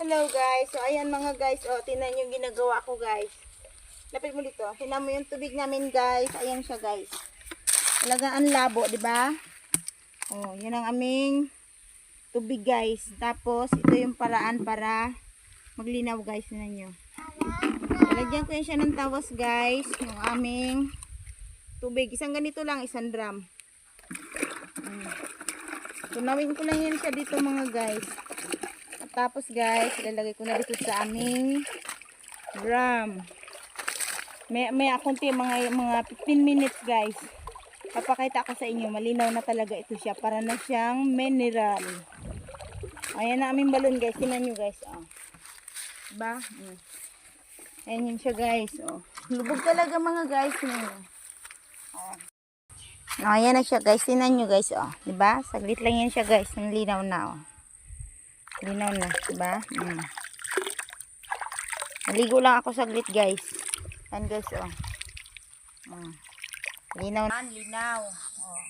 Hello guys. So ayan mga guys, oh, tingnan yung ginagawa ko guys. Lapit mo dito. Tingnan mo yung tubig namin guys. Ayan siya guys. Talagang ang labo, 'di ba? Oh, 'yun ang aming tubig guys. Tapos ito yung paraan para maglinaw guys, tingnan niyo. Lalagyan ko yan siya ng tawas guys, yung aming tubig. Isang ganito lang, isang drum. Tunawin ko lang yan siya dito mga guys. Tapos guys, ilalagay ko na dito sa aming drum. May konti mga 15 minutes guys. Papakita ko sa inyo, malinaw na talaga ito siya. Para na siyang mineral. Ayan na aming balon guys. Tingnan nyo guys. Oh. Diba? Ayan yun siya guys. Oh. Lubog talaga mga guys. Oh. Ayan na siya guys. Tingnan nyo guys. Oh. Diba? Saglit lang yan siya guys. Linaw na. Oh. Linaw na, diba? Naligo lang ako saglit guys. Yan guys, oh. Linaw na, linaw. Oh.